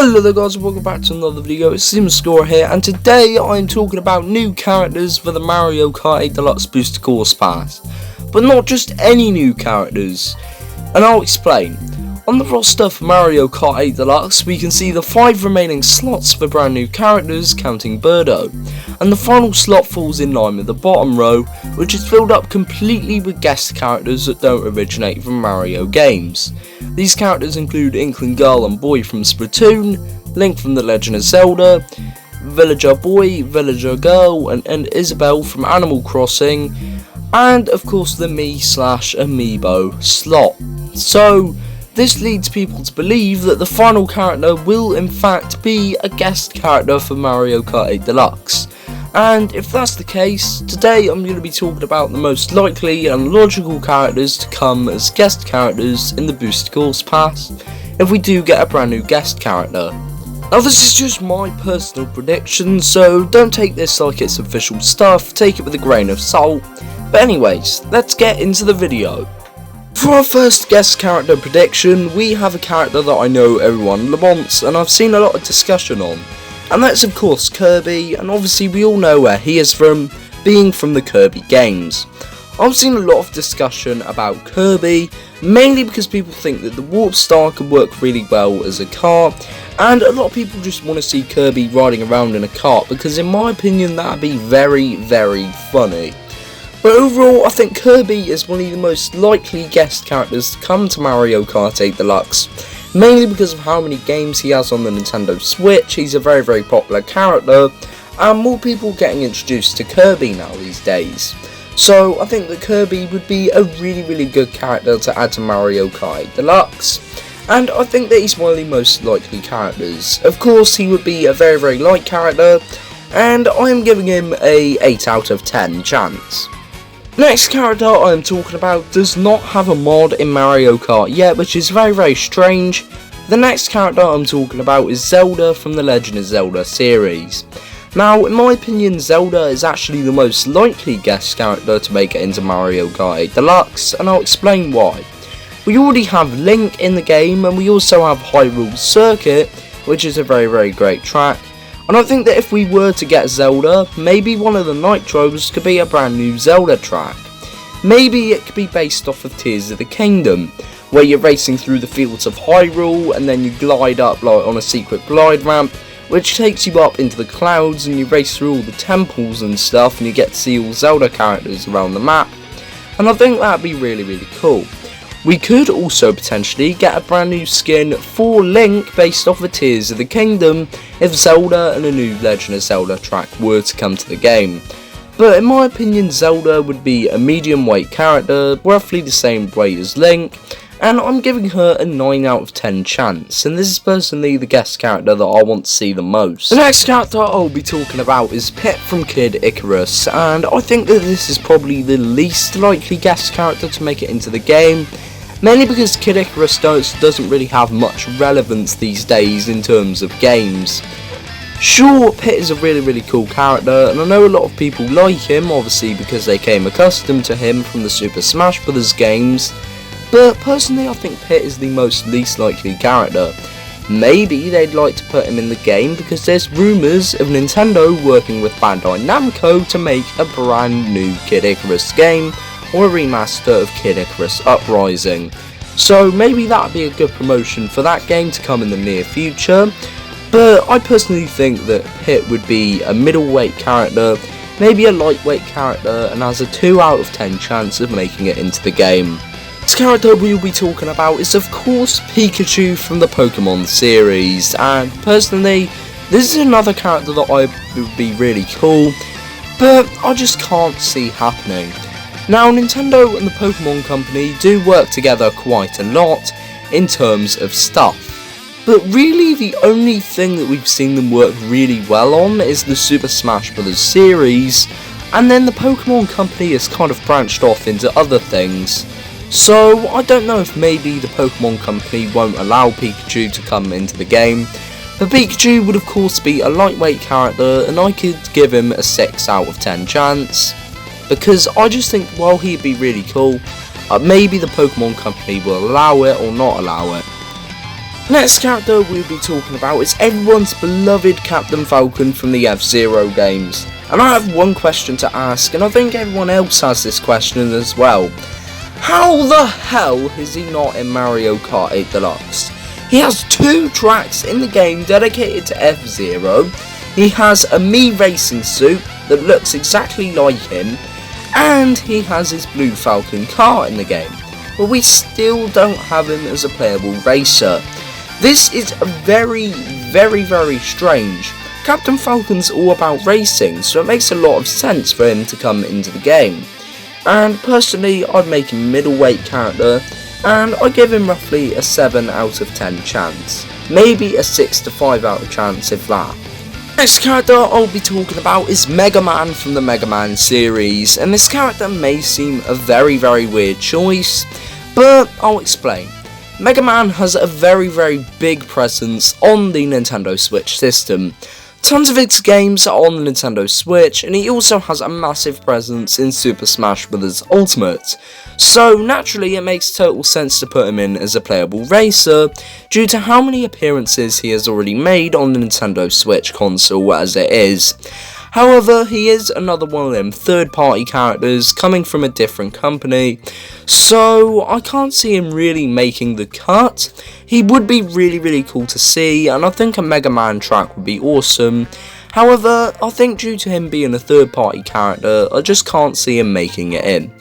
Hello there guys, welcome back to another video. It's SimScore here, and today I'm talking about new characters for the Mario Kart 8 Deluxe-Booster Course Pass. But not just any new characters, and I'll explain. On the roster for Mario Kart 8 Deluxe, we can see the 5 remaining slots for brand new characters, counting Birdo. And the final slot falls in line with the bottom row, which is filled up completely with guest characters that don't originate from Mario games. These characters include Inkling Girl and Boy from Splatoon, Link from The Legend of Zelda, Villager Boy, Villager Girl, and Isabelle from Animal Crossing, and of course the Me/Amiibo slot. So this leads people to believe that the final character will in fact be a guest character for Mario Kart 8 Deluxe. And if that's the case, today I'm going to be talking about the most likely and logical characters to come as guest characters in the Booster Course Pass if we do get a brand new guest character. Now this is just my personal prediction, so don't take this like it's official stuff, take it with a grain of salt. But anyways, let's get into the video. For our first guest character prediction, we have a character that I know everyone wants and I've seen a lot of discussion on. And that's of course Kirby, and obviously we all know where he is from, being from the Kirby games. I've seen a lot of discussion about Kirby, mainly because people think that the Warp Star could work really well as a kart, and a lot of people just want to see Kirby riding around in a kart, because in my opinion that'd be very, very funny. But overall, I think Kirby is one of the most likely guest characters to come to Mario Kart 8 Deluxe. Mainly because of how many games he has on the Nintendo Switch. He's a very, very popular character, and more people getting introduced to Kirby now these days. So I think that Kirby would be a really, really good character to add to Mario Kart 8 Deluxe, and I think that he's one of the most likely characters. Of course, he would be a very, very light character, and I am giving him a 8 out of 10 chance. Next character I am talking about does not have a mod in Mario Kart yet, which is very, very strange. The next character I'm talking about is Zelda from the Legend of Zelda series. Now, in my opinion, Zelda is actually the most likely guest character to make it into Mario Kart 8 Deluxe, and I'll explain why. We already have Link in the game, and we also have Hyrule Circuit, which is a very, very great track. And I think that if we were to get Zelda, maybe one of the Nitros could be a brand new Zelda track. Maybe it could be based off of Tears of the Kingdom, where you're racing through the fields of Hyrule and then you glide up like on a secret glide ramp, which takes you up into the clouds and you race through all the temples and stuff, and you get to see all Zelda characters around the map. And I think that'd be really, really cool. We could also potentially get a brand new skin for Link based off of Tears of the Kingdom if Zelda and a new Legend of Zelda track were to come to the game. But in my opinion, Zelda would be a medium weight character, roughly the same weight as Link, and I'm giving her a 9 out of 10 chance, and this is personally the guest character that I want to see the most. The next character I'll be talking about is Pit from Kid Icarus, and I think that this is probably the least likely guest character to make it into the game. Mainly because Kid Icarus doesn't really have much relevance these days in terms of games. Sure, Pit is a really, really cool character, and I know a lot of people like him, obviously because they came accustomed to him from the Super Smash Bros. Games, but personally I think Pit is the most least likely character. Maybe they'd like to put him in the game because there's rumours of Nintendo working with Bandai Namco to make a brand new Kid Icarus game, or a remaster of Kid Icarus Uprising. So maybe that would be a good promotion for that game to come in the near future. But I personally think that Pit would be a middleweight character, maybe a lightweight character, and has a 2 out of 10 chance of making it into the game. This character we'll be talking about is of course Pikachu from the Pokemon series, and personally this is another character that would be really cool, but I just can't see happening. Now, Nintendo and the Pokemon Company do work together quite a lot in terms of stuff, but really the only thing that we've seen them work really well on is the Super Smash Bros. Series, and then the Pokemon Company has kind of branched off into other things. So I don't know if maybe the Pokemon Company won't allow Pikachu to come into the game, but Pikachu would of course be a lightweight character, and I could give him a 6 out of 10 chance. Because I just think, while he'd be really cool, maybe the Pokemon Company will allow it or not allow it. Next character we'll be talking about is everyone's beloved Captain Falcon from the F-Zero games. And I have one question to ask, and I think everyone else has this question as well. How the hell is he not in Mario Kart 8 Deluxe? He has 2 tracks in the game dedicated to F-Zero. He has a Mii racing suit that looks exactly like him, and he has his Blue Falcon car in the game. But we still don't have him as a playable racer. This is very strange. Captain Falcon's all about racing, so it makes a lot of sense for him to come into the game. And personally, I'd make him a middleweight character, and I give him roughly a 7 out of 10 chance. Maybe a 6 to 5 out of chance if that. Next character I'll be talking about is Mega Man from the Mega Man series, and this character may seem a very weird choice, but I'll explain. Mega Man has a very big presence on the Nintendo Switch system. Tons of its games are on the Nintendo Switch, and he also has a massive presence in Super Smash Bros. Ultimate. So naturally it makes total sense to put him in as a playable racer, due to how many appearances he has already made on the Nintendo Switch console as it is. However, he is another one of them third-party characters coming from a different company, so I can't see him really making the cut. He would be really cool to see, and I think a Mega Man track would be awesome. However, I think due to him being a third-party character, I just can't see him making it in.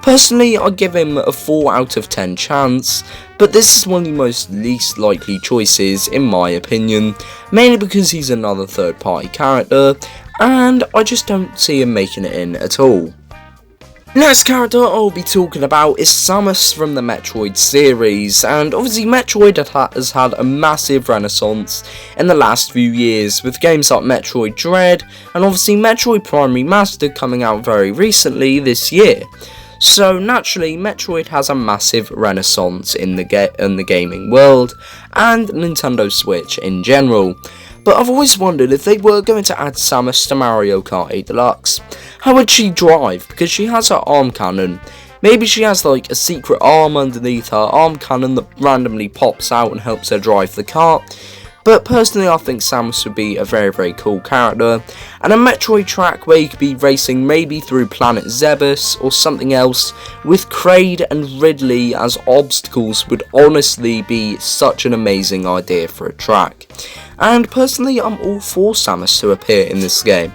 Personally, I'd give him a 4 out of 10 chance, but this is one of the most least likely choices in my opinion, mainly because he's another third-party character, and I just don't see him making it in at all. Next character I'll be talking about is Samus from the Metroid series, and obviously Metroid has had a massive renaissance in the last few years with games like Metroid Dread and obviously Metroid Prime Remastered coming out very recently this year. So naturally, Metroid has a massive renaissance in the gaming world and Nintendo Switch in general. But I've always wondered if they were going to add Samus to Mario Kart 8 Deluxe. How would she drive? Because she has her arm cannon. Maybe she has like a secret arm underneath her arm cannon that randomly pops out and helps her drive the kart. But personally, I think Samus would be a very cool character, and a Metroid track where you could be racing maybe through Planet Zebus or something else with Kraid and Ridley as obstacles would honestly be such an amazing idea for a track. And personally, I'm all for Samus to appear in this game.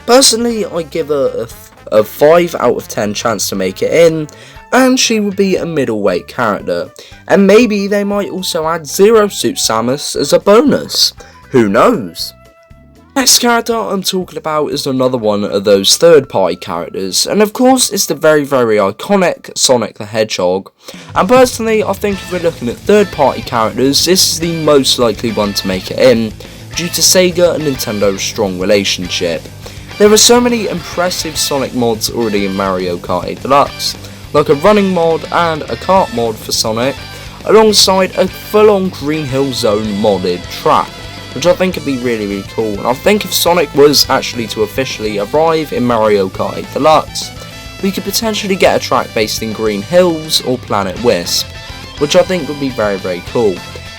Personally, I give her a 5 out of 10 chance to make it in, and she would be a middleweight character. And maybe they might also add Zero Suit Samus as a bonus. Who knows? Next character I'm talking about is another one of those third-party characters, and of course it's the very iconic Sonic the Hedgehog. And personally, I think if we're looking at third-party characters, this is the most likely one to make it in, due to Sega and Nintendo's strong relationship. There are so many impressive Sonic mods already in Mario Kart 8 Deluxe, like a running mod and a kart mod for Sonic, alongside a full-on Green Hill Zone modded track, which I think would be really cool. And I think if Sonic was actually to officially arrive in Mario Kart 8 Deluxe, we could potentially get a track based in Green Hills or Planet Wisp, which I think would be very cool.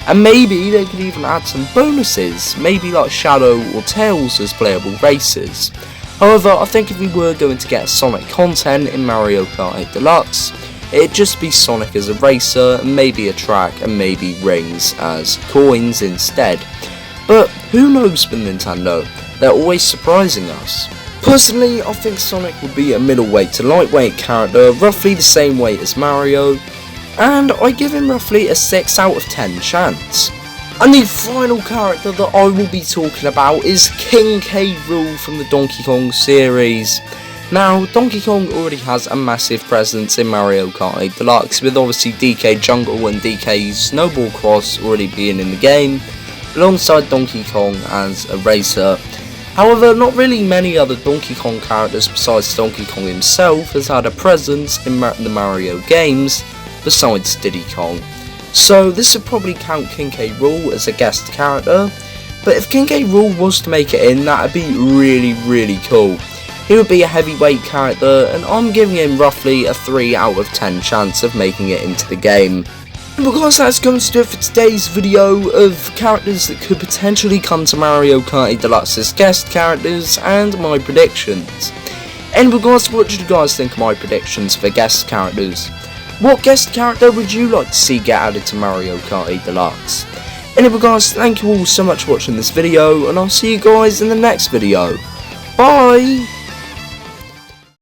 And maybe they could even add some bonuses, maybe like Shadow or Tails as playable racers. However, I think if we were going to get Sonic content in Mario Kart 8 Deluxe, it'd just be Sonic as a racer, and maybe a track, and maybe rings as coins instead. But who knows with Nintendo, they're always surprising us. Personally, I think Sonic would be a middleweight to lightweight character, roughly the same weight as Mario, and I give him roughly a 6 out of 10 chance. And the final character that I will be talking about is King K. Rool from the Donkey Kong series. Now, Donkey Kong already has a massive presence in Mario Kart 8 Deluxe, with obviously DK Jungle and DK Snowball Cross already being in the game, alongside Donkey Kong as a racer. However, not really many other Donkey Kong characters besides Donkey Kong himself has had a presence in the Mario games, besides Diddy Kong. So this would probably count King K. Rool as a guest character, but if King K. Rool was to make it in, that would be really cool. He would be a heavyweight character, and I'm giving him roughly a 3 out of 10 chance of making it into the game. And because that's going to do it for today's video of characters that could potentially come to Mario Kart Deluxe as guest characters and my predictions. In regards to what do you guys think of my predictions for guest characters? What guest character would you like to see get added to Mario Kart Deluxe? In regards, thank you all so much for watching this video, and I'll see you guys in the next video. Bye!